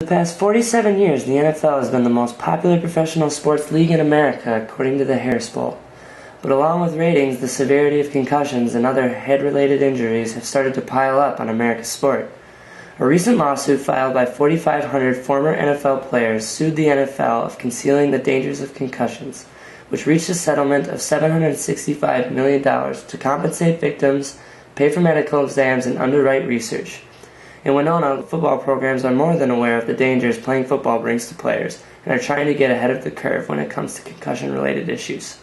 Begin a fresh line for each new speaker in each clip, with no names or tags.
For the past 47 years, the NFL has been the most popular professional sports league in America, according to the Harris Poll. But along with ratings, the severity of concussions and other head-related injuries have started to pile up on America's sport. A recent lawsuit filed by 4,500 former NFL players sued the NFL of concealing the dangers of concussions, which reached a settlement of $765 million to compensate victims, pay for medical exams, and underwrite research. In Winona, football programs are more than aware of the dangers playing football brings to players and are trying to get ahead of the curve when it comes to concussion-related issues.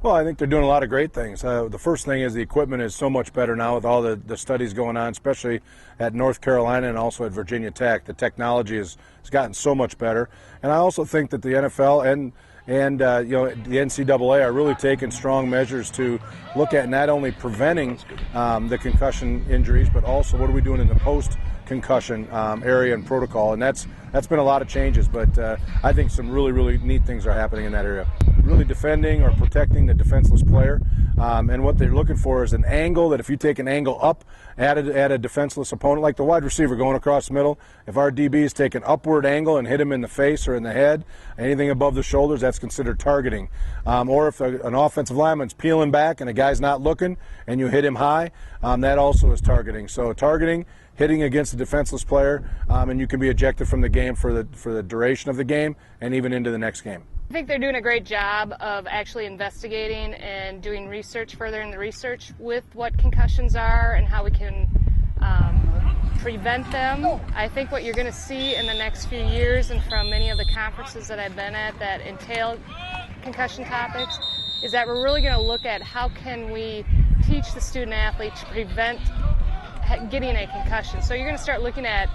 Well, I think they're doing a lot of great things. The first thing is the equipment is so much better now with all the studies going on, especially at North Carolina and also at Virginia Tech. The technology has gotten so much better. And I also think that the NFL and the NCAA are really taking strong measures to look at not only preventing the concussion injuries, but also what are we doing in the post-concussion area and protocol. And that's been a lot of changes, but I think some really neat things are happening in that area. Really defending or protecting the defenseless player, and what they're looking for is an angle that if you take an angle up at a defenseless opponent, like the wide receiver going across the middle, if our DBs take an upward angle and hit him in the face or in the head, anything above the shoulders, that's considered targeting. Or if an offensive lineman's peeling back and a guy's not looking and you hit him high, that also is targeting. So targeting, hitting against a defenseless player, and you can be ejected from the game for the duration of the game and even into the next game.
I think they're doing a great job of actually investigating and doing research, furthering the research with what concussions are and how we can prevent them. I think what you're going to see in the next few years, and from many of the conferences that I've been at that entail concussion topics, is that we're really going to look at how can we teach the student athlete to prevent getting a concussion. So you're going to start looking at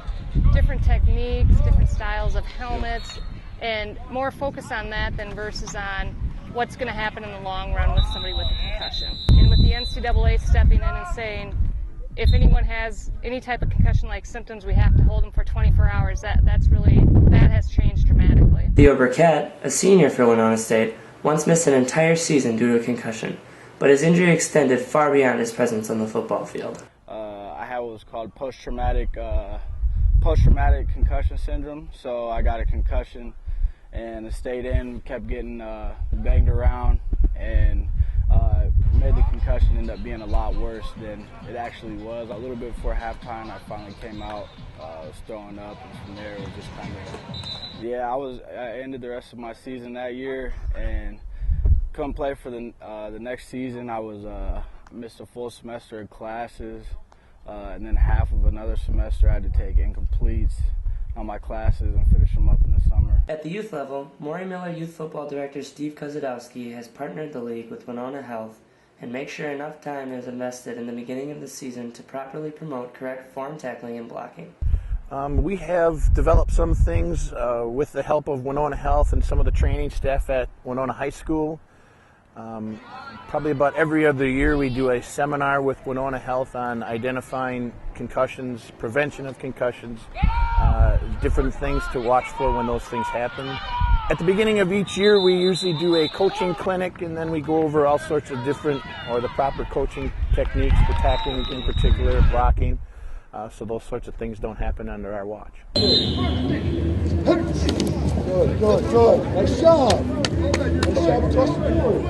different techniques, different styles of helmets, and more focus on that than versus on what's going to happen in the long run with somebody with a concussion. And with the NCAA stepping in and saying, if anyone has any type of concussion-like symptoms, we have to hold them for 24 hours, that has changed dramatically.
Theo Burkett, a senior for Winona State, once missed an entire season due to a concussion, but his injury extended far beyond his presence on the football field.
I had what was called post-traumatic concussion syndrome, so I got a concussion and I stayed in, kept getting banged around, and made the concussion end up being a lot worse than it actually was. A little bit before halftime, I finally came out, was throwing up, and from there it was just kind of, yeah, I ended the rest of my season that year and couldn't play for the next season. I missed a full semester of classes, and then half of another semester I had to take incompletes on my classes and finish them up in the summer.
At the youth level, Maury Miller Youth Football Director Steve Kozadowski has partnered the league with Winona Health and make sure enough time is invested in the beginning of the season to properly promote correct form tackling and blocking.
We have developed some things with the help of Winona Health and some of the training staff at Winona High School. Probably about every other year we do a seminar with Winona Health on identifying concussions, prevention of concussions, different things to watch for when those things happen. At the beginning of each year we usually do a coaching clinic, and then we go over all sorts of the proper coaching techniques for tackling in particular, blocking, so those sorts of things don't happen under our watch.
Good. Nice job. Nice job across the board.